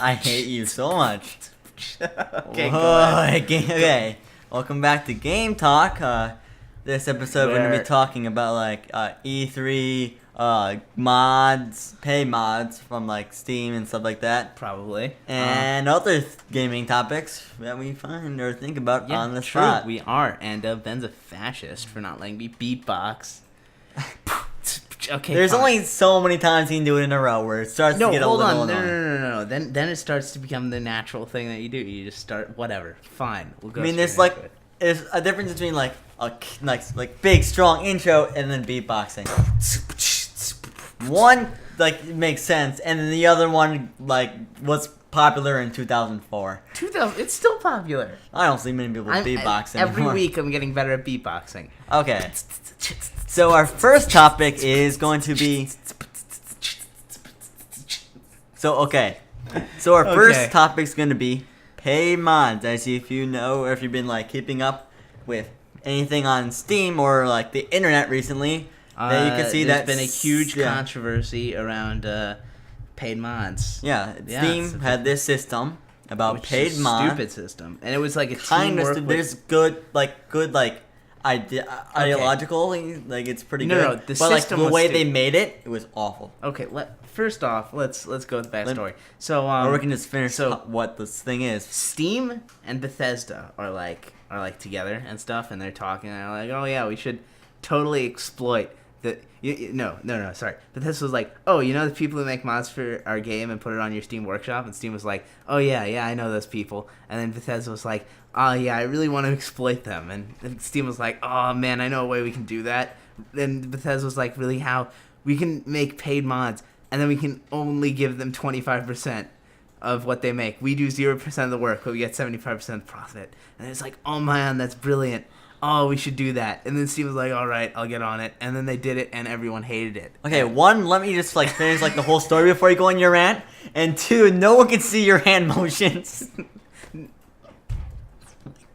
I hate you so much. Okay, go Whoa, ahead. okay. Welcome back to Game Talk. This episode we're gonna be talking about like E3 mods, pay mods from like Steam and stuff like that, Probably. and other gaming topics that we find or think about Yeah, on the true. spot. We are. And Ben's a fascist for not letting me beatbox. Okay. There's fine. only so many times he can do it in a row where it starts to get a hold little on. annoying. No. Then it starts to become the natural thing that you do. You just start whatever. Fine. We'll go. I mean, straight there's like into it. there's a difference between like a nice like big strong intro and then beatboxing. One like makes sense, and then the other one like was popular in 2004. 2000. It's still popular. I don't see many people beatboxing Every anymore. week I'm getting better at beatboxing. Okay, so our first topic is going to be. So our first topic is going to be pay mods. As if you know, or if you've been like keeping up with anything on Steam or like the internet recently, that you can see there's that been a huge controversy around paid mods. Yeah, Yeah, Steam had this system about Which paid is a mods. stupid system, and it was like a Kind teamwork. of. There's good ideologically, like it's pretty No, good. no, the but like system the was way they stupid. made it was awful. Okay, first off, let's go with the backstory. So Or we can just finish so- what this thing is. Steam and Bethesda are like together and stuff, and they're talking, and they're like, oh yeah, we should totally exploit the. No, sorry. Bethesda was like, oh, you know the people who make mods for our game and put it on your Steam Workshop, and Steam was like, oh yeah, I know those people, and then Bethesda was like, oh yeah, I really want to exploit them, and Steam was like, oh man, I know a way we can do that. Then Bethesda was like, really, how? We can make paid mods, and then we can only give them 25% of what they make. We do 0% of the work, but we get 75% of the profit. And it's like, oh man, that's brilliant. Oh, we should do that. And then Steve was like, all right, I'll get on it. And then they did it, and everyone hated it. Okay, one, let me just like finish like the whole story before you go on your rant, and two, no one can see your hand motions.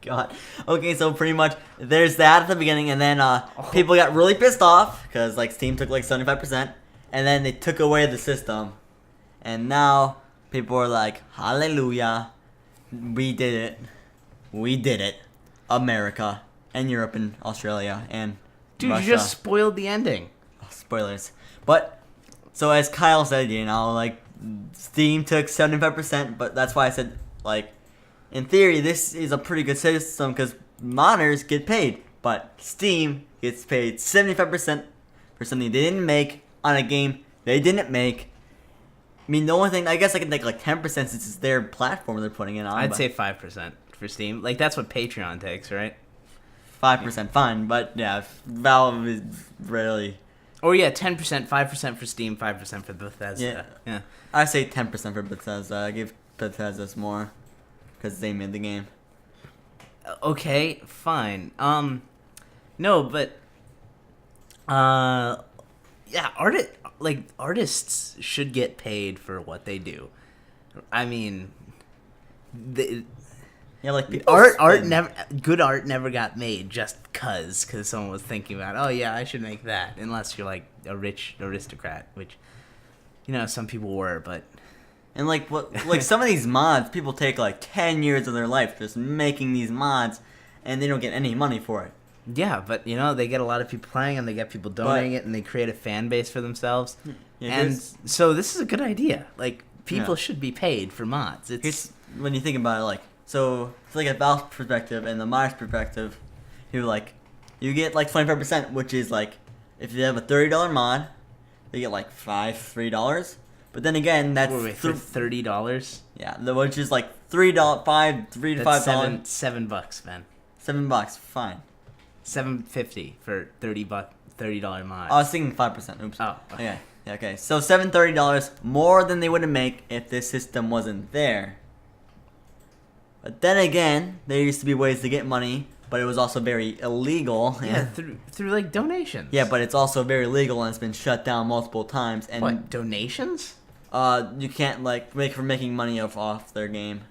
God. Okay, so pretty much there's that at the beginning, and then people got really pissed off because like Steam took like 75%, and then they took away the system, and now people are like, hallelujah, we did it, America and Europe and Australia and Dude, Russia. you just spoiled the ending. Oh, spoilers. But so as Kyle said, you know, like Steam took 75%, but that's why I said like. In theory, this is a pretty good system because modders get paid, but Steam gets paid 75% for something they didn't make on a game they didn't make. I mean, the only thing, I guess I can take like 10% since it's their platform they're putting it on. I'd say 5% for Steam. Like, that's what Patreon takes, right? 5% fine, but yeah, Valve is really... Or yeah, 10%, 5% for Steam, 5% for Bethesda. Yeah. I say 10% for Bethesda. I give Bethesda more because they made the game. Okay, fine. No, but yeah, artists should get paid for what they do. I mean, Yeah, like good art never got made just cause someone was thinking about, oh yeah, I should make that, unless you're like a rich aristocrat, which, you know, some people were, but. And like some of these mods, people take like 10 years of their life just making these mods, and they don't get any money for it. Yeah, but you know, they get a lot of people playing, and they get people donating it, and they create a fan base for themselves. Yeah, and so this is a good idea. Like, people should be paid for mods. Here's, when you think about it, like, so it's like a Valve's perspective and the mod's perspective, you get like 25%, which is like, if you have a $30 mod, they get like $3. But then again, that's for $30. Yeah, which is like $3 to $5. $7, man. $7, fine. $7.50 for $30 mod. I was thinking 5%. Oops. Oh, okay. Yeah. Yeah. Okay. So $30 more than they would make if this system wasn't there. But then again, there used to be ways to get money, but it was also very illegal. Yeah, through like donations. Yeah, but it's also very legal and it's been shut down multiple times. And what, donations? You can't like making money off their game.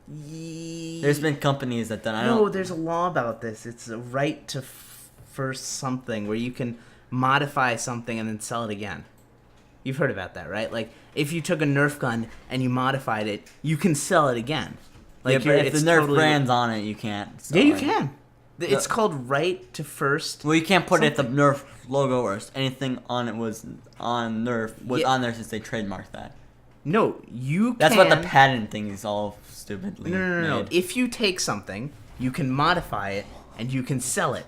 There's been companies that done. There's a law about this. It's a right to first something where you can modify something and then sell it again. You've heard about that, right? Like, if you took a Nerf gun and you modified it, you can sell it again. Like, yeah, but if the it's Nerf totally- brand's on it, you can't. Yeah, you sell it. can. It's called right to first. Well, you can't put it if the Something. Nerf logo or anything on it was on Nerf was Yeah. on there since they trademarked that. No, you That's can. what the patent thing is all stupidly No. made. If you take something, you can modify it and you can sell it.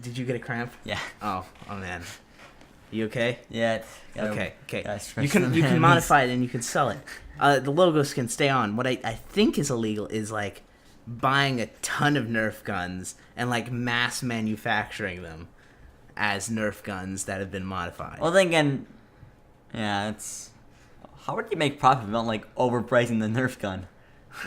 Did you get a cramp? Yeah. Oh man. You okay? Yeah. Okay. gotta stretch You can the you can hands. modify it and you can sell it. The logos can stay on. What I think is illegal is like buying a ton of Nerf guns and like mass manufacturing them as Nerf guns that have been modified. Well, then again, yeah, it's how would you make profit without like overpricing the Nerf gun?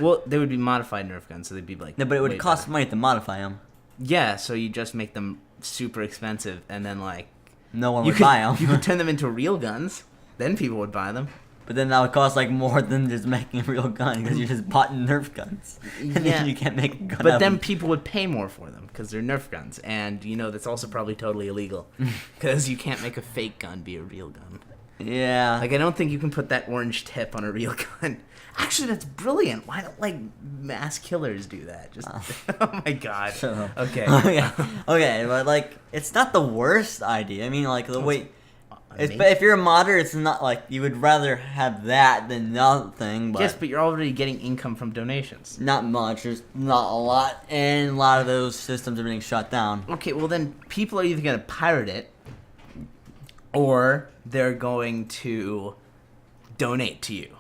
Well, they would be modified Nerf guns, so they'd be like. No, but it would way cost better. money to modify them. Yeah, so you just make them super expensive, and then like No one you would could buy them. you could turn them into real guns. Then people would buy them. But then that would cost like more than just making a real gun because you just bought Nerf guns. And Yeah. then you can't make a gun. But out then of people would pay more for them because they're Nerf guns, and you know that's also probably totally illegal because you can't make a fake gun be a real gun. them. Yeah. Like I don't think you can put that orange tip on a real gun. Actually, that's brilliant. Why don't like mass killers do that? Just oh my god. Shut up. Okay. okay, but like it's not the worst idea. I mean, like the way. It's, Amazing. but if you're a modder, it's not like you would rather have that than nothing. But Yes, but you're already getting income from donations. not much. There's not a lot, and a lot of those systems are being shut down. Okay, well then people are either going to pirate it or they're going to donate to you.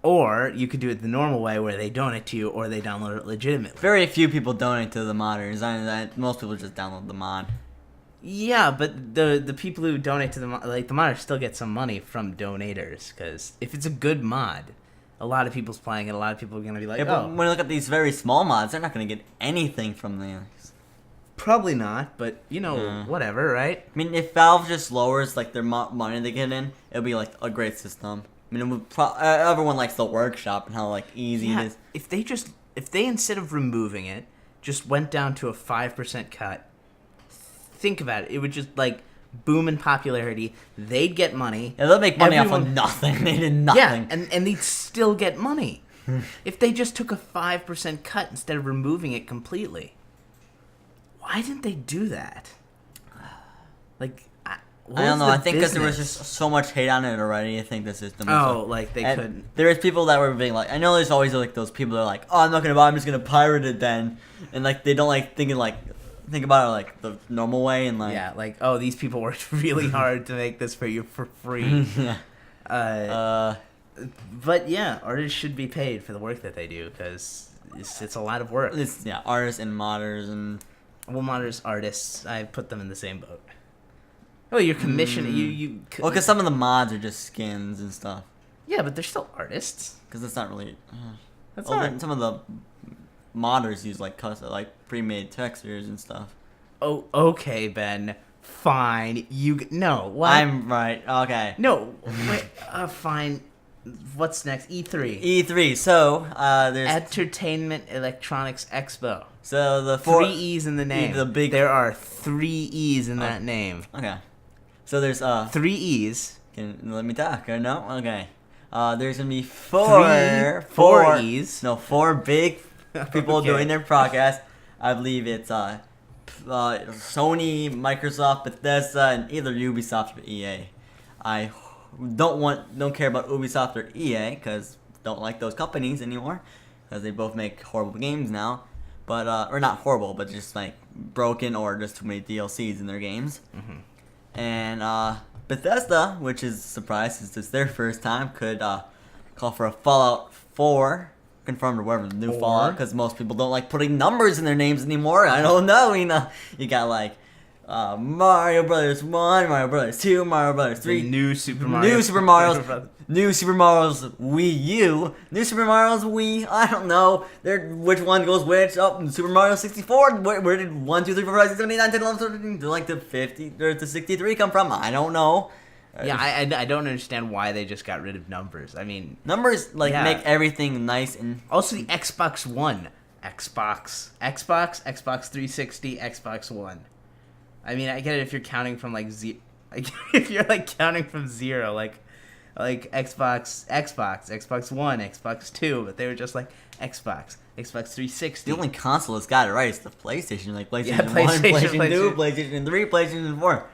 Or you could do it the normal way where they donate to you or they download it legitimately. Very few people donate to the modders. Most people just download the mod. Yeah, but the people who donate to the modders still get some money from donators because if it's a good mod, a lot of people's playing it. A lot of people are going to be like, Yeah, but oh, when you look at these very small mods, they're not going to get anything from these. probably not, but you know, Yeah. whatever, right? I mean, if Valve just lowers like their money they get in, it'll be like a great system. I mean, it would everyone likes the workshop and how like easy Yeah, it is. if they instead of removing it, just went down to a 5% cut, think about it. It would just like boom in popularity. They'd get money. Yeah, they'll make money off Everyone- of nothing. They did nothing. Yeah, and they'd still get money. If they just took a 5% cut instead of removing it completely. Why didn't they do that? Like, what I don't was know. the I think because there was business? just so much hate on it already. I think the system. Was Oh, like they and couldn't. There is people that were being like, I know there's always like those people that are like, oh, I'm not gonna buy. I'm just gonna pirate it then, and like they don't like think about it like the normal way and like Yeah, like, oh, these people worked really hard to make this for you for free. yeah. But yeah, artists should be paid for the work that they do because it's a lot of work. It's artists and modders and Well, modders, artists, I put them in the same boat. Oh, you're commissioning. well, because some of the mods are just skins and stuff. Yeah, but they're still artists. Because that's not really. That's well, not. then some of the modders use like pre-made textures and stuff. Oh, okay, Ben. Fine. No. What? I'm right. Okay. No. Wait. Fine. What's next? E3. E3. So there's Entertainment Electronics Expo. so the Three E's in the name. the big- There are 3 E's in that name. Okay. So there's 3 E's. let me talk. Or no? Okay. There's gonna be four Four E's. No, 4 big people Okay. doing their podcast. I believe it's Sony, Microsoft, Bethesda, and either Ubisoft or EA. I don't care about Ubisoft or EA because don't like those companies anymore because they both make horrible games now. But or not horrible, but just like broken or just too many DLCs in their games. Mm-hmm. And Bethesda, which is a surprise since it's their first time, could call for a Fallout 4 confirmed or whatever the new Or- Fallout, because most people don't like putting numbers in their names anymore. I don't know, you got like Mario Brothers 1, Mario Brothers 2, Mario Brothers 3, New Super Mario. New Super Mario's, New Super Mario's Wii U, New Super Mario's Wii. I don't know. Which one goes which? Oh, Super Mario 64. Where did 1, 2, 3, 4, 5, 6, 7, 8, 9, 10, 11, 12, 13, like the 50 or the 63 come from? I don't know. Yeah, I don't understand why they just got rid of numbers. I mean, Numbers Yeah. make everything nice and also the Xbox One, Xbox 360, Xbox One. I mean, I get it if you're counting from like Like if you're like counting from 0, like Xbox One, Xbox Two, but they were just like Xbox 360. The only console that's got it right is the PlayStation. Like PlayStation Yeah, 1, PlayStation, PlayStation 2, PlayStation 3, PlayStation 4.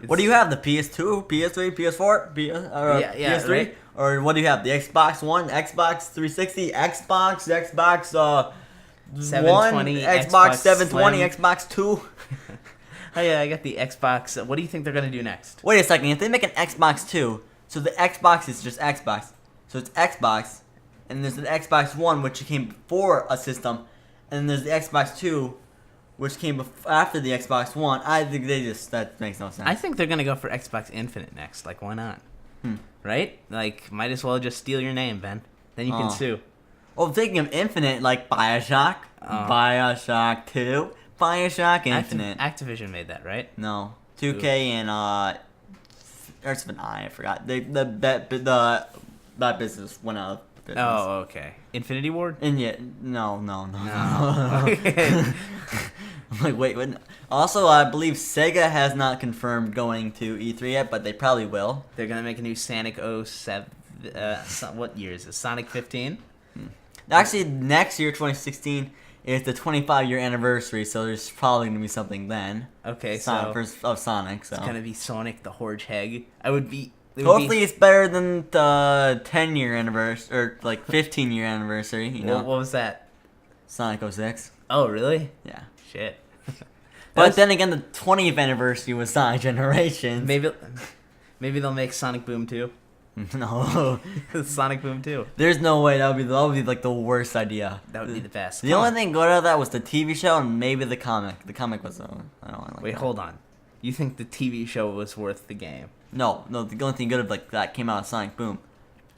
What do you have? The PS2, PS3, PS4, PS3? Right. Or what do you have? The Xbox One, Xbox 360, Xbox 720, Xbox 720, Slim. Xbox 2. Oh yeah, I got the Xbox. What do you think they're gonna do next? Wait a second. If they make an Xbox 2, so the Xbox is just Xbox. So it's Xbox, and there's an Xbox One, which came before a system, and there's the Xbox 2, which came after the Xbox One. I think that makes no sense. I think they're gonna go for Xbox Infinite next. Like, why not? Right? Like, might as well just steal your name, Ben. Then you can sue. Well, thinking of Infinite, like Bioshock, Bioshock 2, Bioshock Infinite. Activision made that, right? No, 2K and there's an I forgot. That business went out of business. Oh, okay. Infinity Ward? And yet, no. Okay. I'm like, wait. Also, I believe Sega has not confirmed going to E3 yet, but they probably will. They're gonna make a new Sonic 07. What year is it? Sonic 15? Actually, next year, 2016, is the 25-year anniversary, so there's probably gonna be something then. Okay, of Sonic. So it's gonna be Sonic the Hedgehog. Hopefully, it's better than the 10-year anniversary or like 15-year anniversary. You know, What was that? Sonic 06. Oh, really? Yeah. Shit. But then again, the 20th anniversary was Sonic Generations. Maybe they'll make Sonic Boom 2. No. Sonic Boom 2. There's no way that would be like the worst idea. That would be the best. The only thing good out of that was the TV show and maybe the comic. The comic was I don't like. Wait, hold on. You think the TV show was worth the game? No. The only thing good of like that came out of Sonic Boom.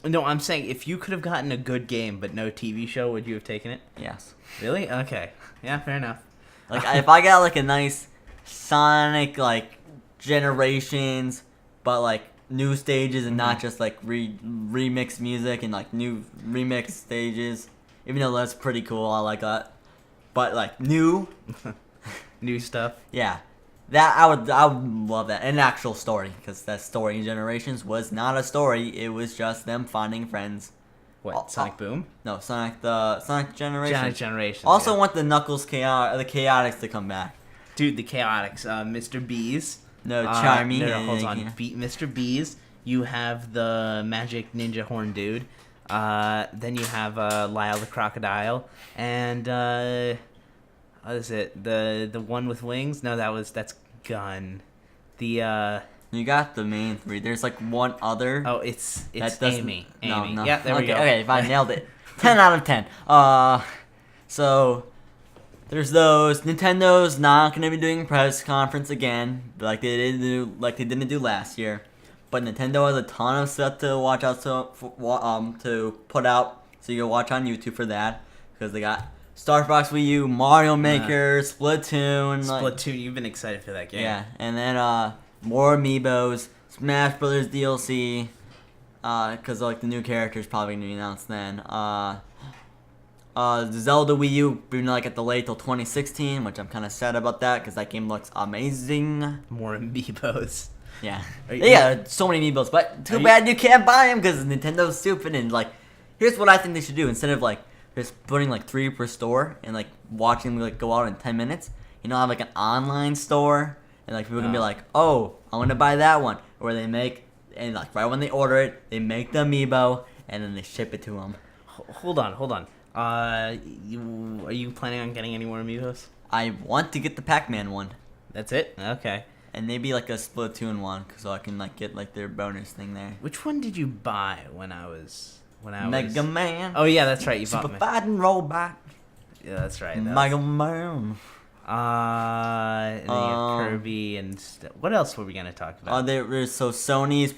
No, I'm saying if you could have gotten a good game but no TV show, would you have taken it? Yes. Really? Okay. Yeah, fair enough. Like if I got like a nice Sonic like Generations, but like new stages and not just like remix music and like new remix stages. Even though that's pretty cool, I like that. But like new stuff. Yeah, that I would love that. An actual story, because that story in Generations was not a story. It was just them finding friends. What? Sonic Boom? No, Sonic Generations. Sonic Generations. Also yeah. want the Knuckles the Chaotix to come back. Dude, the Chaotix, Mr. Bees. No, Charmy. No, hold on. Mr. Bees. You have the Magic Ninja Horn Dude. Then you have Lyle the Crocodile, and what is it? The one with wings? No, that's Gun. The You got the main three. There's like one other. Oh, it's Amy. No. Yeah, there we go. Okay, fine, nailed it. 10 out of 10. So there's those. Nintendo's not gonna be doing press conference again, like they didn't do last year. But Nintendo has a ton of stuff to watch out to put out, so you can watch on YouTube for that, because they got Star Fox Wii U, Mario Maker, Splatoon. Splatoon, you've been excited for that game. Yeah, and then more Amiibos, Smash Brothers DLC, because like the new characters probably gonna be announced then. Zelda Wii U being like at the late till 2016, which I'm kind of sad about that because that game looks amazing. More Amiibos. Yeah, so many Amiibos, but too bad you can't buy them because Nintendo's stupid. And like, here's what I think they should do: instead of like just putting like 3 per store and like watching them like go out in 10 minutes, have like an online store and like people can be like, oh, I want to buy that one, where they make and like right when they order it, they make the Amiibo and then they ship it to them. Hold on. Are you planning on getting any more Amiibos? I want to get the Pac-Man one. That's it? Okay. And maybe like a Splatoon one, so I can like get like their bonus thing there. Which one did you buy when I was Mega Man. Oh yeah, that's right. You Super bought Fighting Robot. Yeah, that's right. Mega Man. And then you have Kirby and what else were we gonna talk about? So Sony's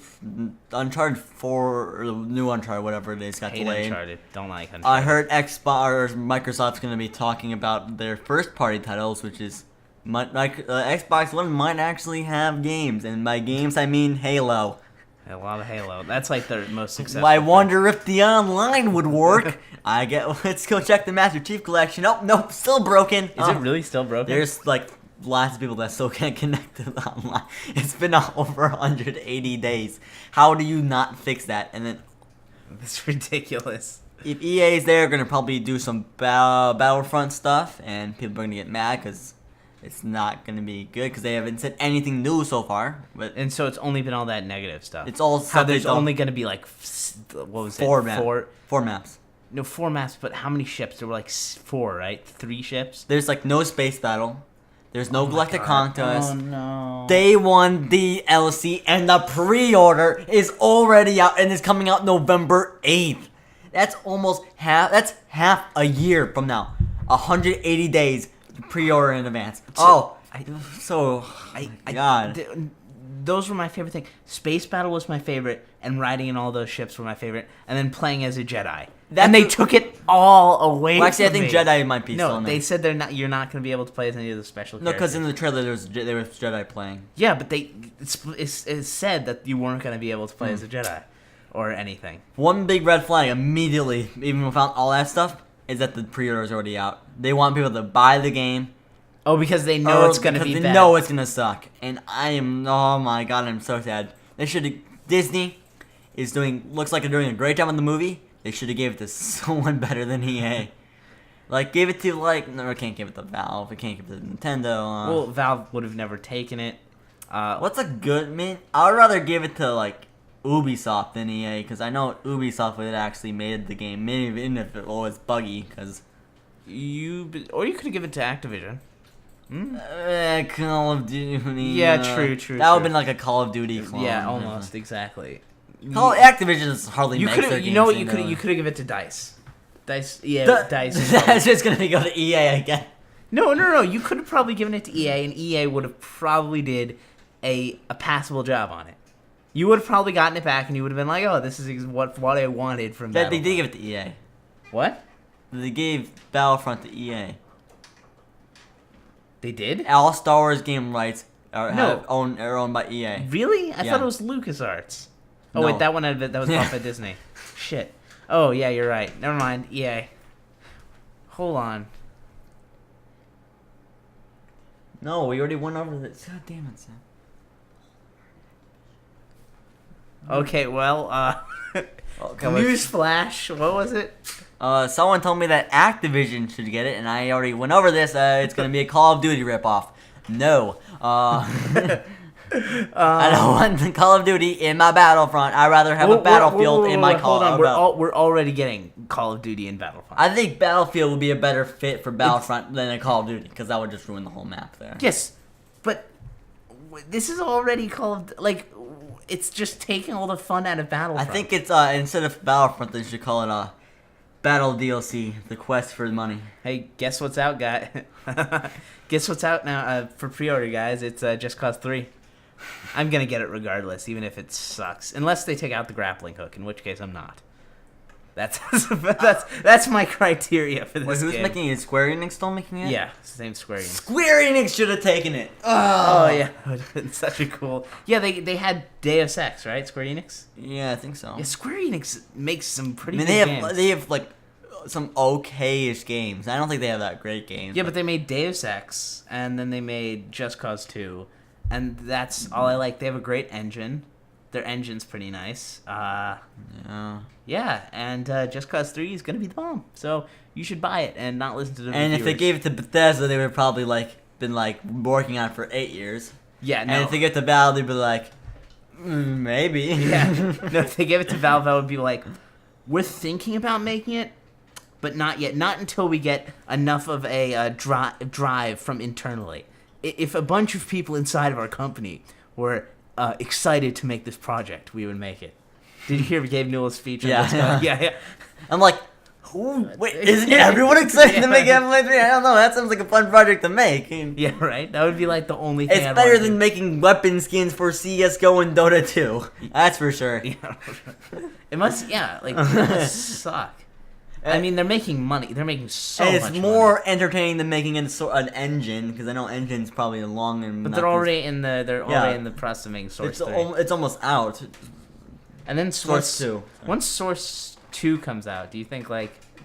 Uncharted 4, or new Uncharted, whatever it is, got delayed. Uncharted. Don't like Uncharted. I heard Microsoft's gonna be talking about their first party titles, which is Xbox One might actually have games, and by games I mean Halo. A lot of Halo. That's like their most successful. I wonder if the online would work. Let's go check the Master Chief Collection. Oh, nope, still broken. Is it really still broken? There's like lots of people that still can't connect to the online. It's been over 180 days. How do you not fix that? And then It's ridiculous. if EA is there, they're gonna probably do some Battlefront stuff, and people are gonna get mad because it's not gonna be good because they haven't said anything new so far. But And so it's only been all that negative stuff. it's all How stuff there's they don't- only going to be like, what was four it? maps. Four maps. No, 4 maps, but how many ships? There were like 4, right? 3 ships? There's like no space battle. There's no galactic contest. Oh, no. Day 1 DLC and the pre-order is already out and is coming out November 8th. That's almost half. That's half a year from now. 180 days to pre-order in advance. God. Those were my favorite thing. Space battle was my favorite, and riding in all those ships were my favorite, and then playing as a Jedi. And they took it all away. Well, actually, I from think me. Jedi might be still No, in they there. said they're not. You're not going to be able to play as any of the special No, characters. because in the trailer there was Jedi playing. Yeah, but it's said that you weren't going to be able to play as a Jedi or anything. One big red flag immediately, even without all that stuff, is that the pre-order is already out. They want people to buy the game. Oh, because they know it's going to because be they bad. know it's gonna suck, and oh my god, I'm so sad. Disney is looks like they're doing a great job on the movie. They should have gave it to someone better than EA. Like, give it to no, I can't give it to Valve. I can't give it to Nintendo. Well, Valve would have never taken it. What's a good I'd rather give it to like Ubisoft than EA because I know Ubisoft would have actually made the game, maybe even if it was buggy. Because Or you could have given it to Activision. Call of Duty. Yeah, true. That would have been like a Call of Duty clone. Yeah, almost exactly. Activision is hardly You makes could their have. games. You know what? You could have given it to Dice. Dice. Yeah, Dice. That's just gonna go to EA again. No. You could have probably given it to EA, and EA would have probably did a passable job on it. You would have probably gotten it back, and you would have been like, "Oh, this is what I wanted from that." They did give it to EA. What? They gave Battlefront to EA. They did? All Star Wars game rights are No. owned by EA. Really? I Yeah. thought it was LucasArts. Oh No. wait, that was bought by Disney. Shit. Oh yeah, you're right. Never mind. EA. Hold on. No, we already went over this. God damn it, Sam. Okay, well, newsflash. What was it? Someone told me that Activision should get it, and I already went over this. It's gonna be a Call of Duty ripoff. No. I don't want the Call of Duty in my Battlefront. I'd rather have a Battlefield in my Call of Duty. We're already getting Call of Duty in Battlefront. I think Battlefield would be a better fit for Battlefront than a Call of Duty, because that would just ruin the whole map there. Yes, but this is already Call of it's just taking all the fun out of I Battlefront. think it's instead of Battlefront, they should call it Battle DLC, the quest for money. Hey, guess what's out, guy? Guess what's out now for pre-order, guys? It's Just Cause 3. I'm gonna get it regardless, even if it sucks, unless they take out the grappling hook, in which case I'm not. That's my criteria for this Wait, who's game. making it? Square Enix still making it? Yeah, same Square Enix. Square Enix should have taken it. Oh yeah, it would have been such a cool. Yeah, they had Deus Ex, right? Square Enix. Yeah, I think so. Yeah, Square Enix makes some pretty. I mean, good games. they have like some okay-ish games. I don't think they have that great games. Yeah, but they made Deus Ex, and then they made Just Cause 2, and that's all I like. They have a great engine. Their engine's pretty nice. Yeah, and Just Cause 3 is gonna be the bomb. So you should buy it and not listen to the And if they reviewers. gave it to Bethesda, they would have probably been working on it for 8 years. Yeah, no. And if they get to Valve, they'd be like, maybe. Yeah. No, if they gave it to Valve, I would be like, we're thinking about making it, but not yet. Not until we get enough of a drive from internally. If a bunch of people inside of our company were excited to make this project, we would make it. Did you hear Gabe Newell's speech? On this guy? Yeah. I'm like, wait, isn't everyone excited to make Half-Life 3? I don't know. That sounds like a fun project to make. Yeah, right? That would be like the only thing It's I'd better wanna than do. making weapon skins for CSGO and Dota 2. That's for sure. Yeah. It must, it must suck. I mean, they're making money. They're making so And much it's more money. entertaining than making an engine, because I know engine's probably long and. But not they're this- already in the process of making Source 3. It's almost out. And then Source 2. Once Source 2 comes out, do you think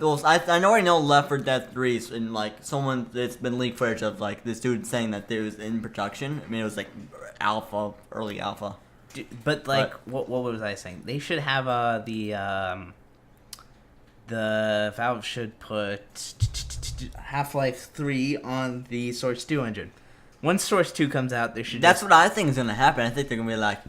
Well, I already know Left 4 Dead 3 and like someone that's been leaked footage of like this dude saying that it was in production. I mean, it was like early alpha. But like, what was I saying? They should have the Valve should put Half-Life 3 on the Source 2 engine. Once Source 2 comes out, they should. That's what I think is gonna happen. I think they're gonna be like,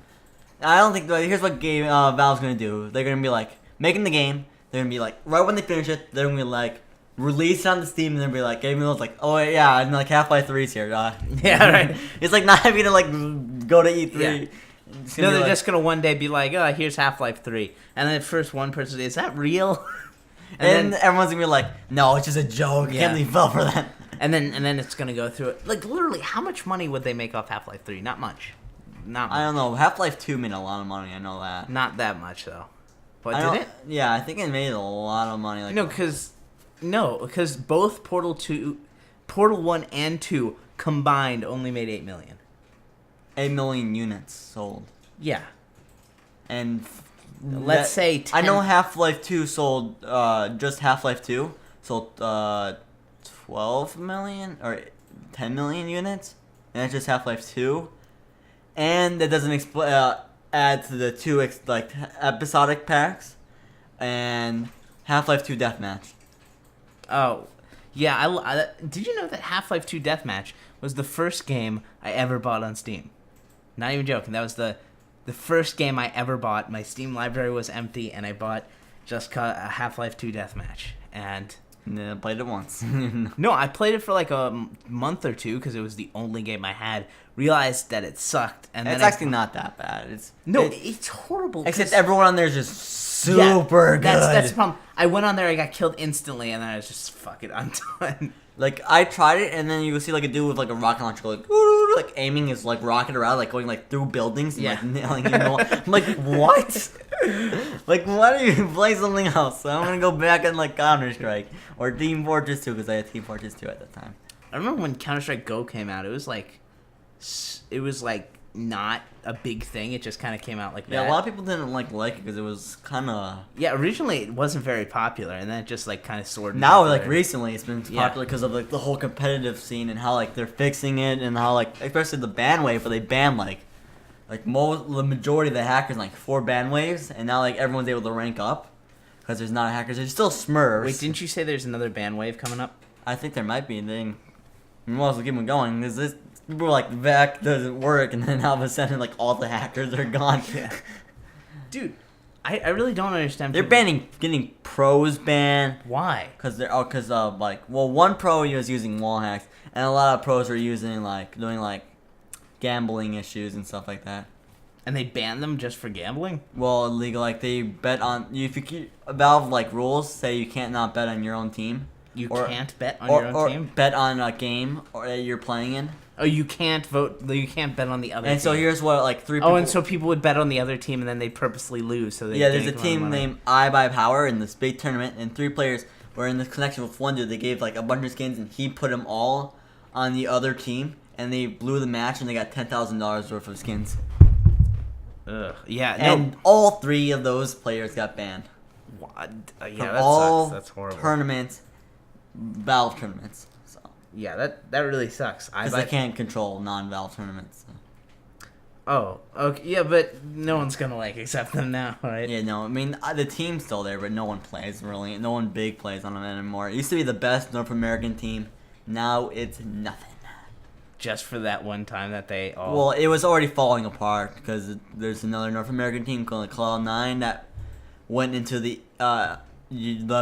I don't think. Here's what Valve's gonna do. They're gonna be like making the game. They're gonna be like right when they finish it. They're gonna be like release it on the Steam, and they're gonna be like Game Reel's like, oh yeah, and like Half-Life 3's here. Yeah, right. It's like not even gonna like go to E3. Yeah. No, they're just gonna one day be like, oh, here's Half-Life 3, and then at first one person is that real? and then everyone's gonna be like, no, it's just a joke. Yeah. Can't believe fell for that. And then it's gonna go through it. Like literally, how much money would they make off Half-Life 3? Not much. I don't know. Half-Life 2 made a lot of money. I know that. Not that much though. But did it? Yeah, I think it made a lot of money. Like because both Portal 1 and 2 combined only made 8 million. 8 million units sold. Yeah. And let's say 10... I know Half-Life 2 sold just Half-Life 2 sold 12 million or 10 million units, and that's just Half-Life 2, and that doesn't add to the two episodic packs and Half-Life 2 Deathmatch. Oh, yeah. Did you know that Half-Life 2 Deathmatch was the first game I ever bought on Steam? Not even joking. That was the first game I ever bought. My Steam library was empty, and I bought just Half-Life 2 Deathmatch. And I played it once. No, I played it for like a month or two because it was the only game I had. Realized that it sucked, and then it's actually not that bad. It's horrible. Except everyone on there is just super good. That's the problem. I went on there, I got killed instantly, and then I was just fuck it, I'm done. Like I tried it, and then you would see like a dude with like a rocket launcher, like aiming his like rocket around, like going like through buildings, and, like nailing. I'm like, what? Like, why do you play something else? So I'm gonna go back and like Counter-Strike or Team Fortress 2 because I had Team Fortress 2 at the time. I remember when Counter-Strike Go came out. It was like not a big thing. It just kind of came out like that. Yeah, a lot of people didn't like it because it was kind of... Yeah, originally it wasn't very popular, and then it just like kind of soared. Now, like recently, it's been popular because of like the whole competitive scene and how like they're fixing it, and how like especially the ban wave where they ban the majority of the hackers in, like 4 ban waves, and now like everyone's able to rank up because there's not hackers. There's still Smurfs. Wait, didn't you say there's another ban wave coming up? I think there might be. And then we might as well keep them going because this. People were like, VAC doesn't work, and then all of a sudden, like, all the hackers are gone. Yeah. Dude, I really don't understand. They're getting pros banned. Why? Because one pro was using wall hacks, and a lot of pros were using, doing gambling issues and stuff like that. And they banned them just for gambling? Well, illegal, like, they bet on, if you keep, Valve, rules say you can't not bet on your own team. You can't bet on your own team? Or bet on a game that you're playing in. Oh, you can't you can't bet on the other team. And so here's what, 3 people... Oh, and so people would bet on the other team, and then they'd purposely lose. So there's a team named I Buy Power in this big tournament, and 3 players were in this connection with one dude. They gave, a bunch of skins, and he put them all on the other team, and they blew the match, and they got $10,000 worth of skins. Ugh. Yeah, and all 3 of those players got banned. What? Yeah, that sucks. That's horrible. Tournaments, Valve tournaments. Yeah, that really sucks. Because they can't control non-Valve tournaments. So. Oh, okay. Yeah, but no one's gonna accept them now, right? Yeah, no. I mean, the team's still there, but no one plays really. No one big plays on them anymore. It used to be the best North American team. Now it's nothing. Just for that one time that they all... Well, it was already falling apart because there's another North American team called Cloud9 that went into the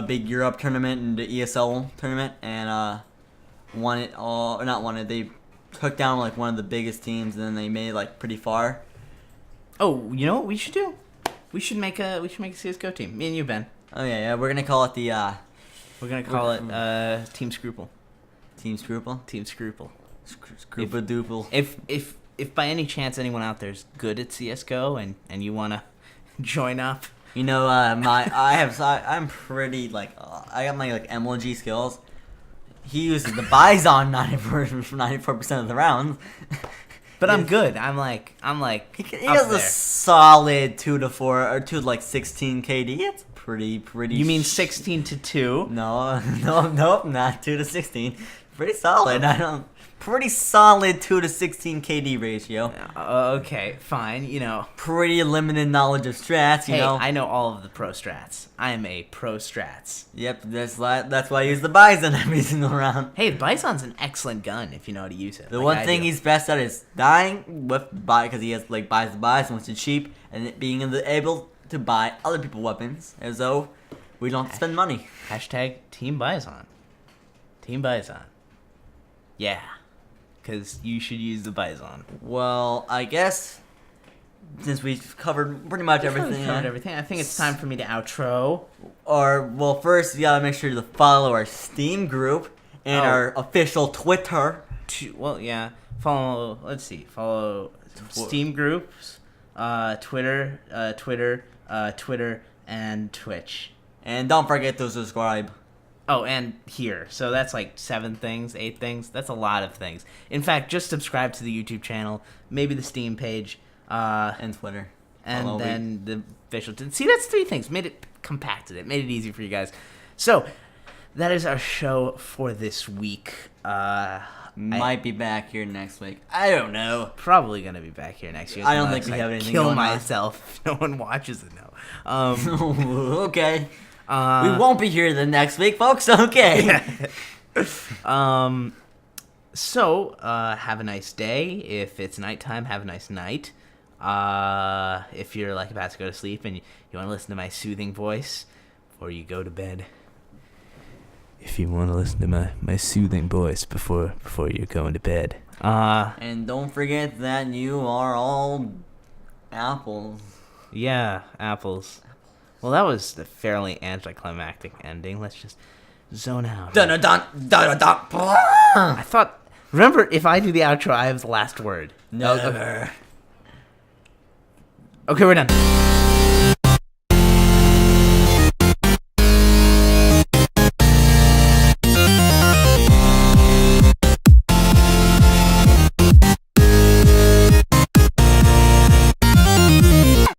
big Europe tournament and the ESL tournament and won it all. Or not won it. They took down one of the biggest teams, and then they made it pretty far. Oh, you know what we should do? We should make a CS:GO team. Me and you, Ben. Oh yeah. We're gonna call it Team Scruple. Team Scruple. Team Scruple. Scrupa-doople. If by any chance anyone out there is good at CS:GO and you wanna join up, you know, I'm pretty I got my MLG skills. He uses the Bison 94% of the rounds. But I'm good. I'm like he does a solid 2 to 4 or 2 to 16 KD. It's pretty. You mean 16 to 2? No, nope, not 2 to 16. Pretty solid. Pretty solid 2 to 16 KD ratio. Okay, fine. Pretty limited knowledge of strats. You know. I know all of the pro strats. I am a pro strats. Yep, that's why I use the Bison every single round. Hey, the Bison's an excellent gun if you know how to use it. The one thing he's best at is dying because he has buys the Bison, which is cheap, and it being able to buy other people's weapons, as though we don't have to spend money. Hashtag Team Bison. Team Bison. Yeah. Because you should use the Bison. Well, I guess since we've covered pretty much everything. I think it's time for me to outro. First you gotta make sure to follow our Steam group and our official Twitter. Follow. Let's see. Follow Steam groups, Twitter, and Twitch. And don't forget to subscribe. Oh, and here. So that's like 7 things, 8 things. That's a lot of things. In fact, just subscribe to the YouTube channel, maybe the Steam page, and Twitter. And then the official... See, that's 3 things. Compacted it. Made it easy for you guys. So, that is our show for this week. Might be back here next week. I don't know. Probably going to be back here next week. I don't think we have anything kill going myself if no one watches it now. Okay. We won't be here the next week, folks. Okay. So, have a nice day. If it's nighttime, have a nice night. If you're about to go to sleep and you want to listen to my soothing voice before you go to bed. If you want to listen to my soothing voice before you're going to bed. And don't forget that you are all apples. Yeah, apples. Well, that was a fairly anticlimactic ending. Let's just zone out. Dun dun dun dun dun. I thought. Remember, if I do the outro, I have the last word. Never. Okay, we're done.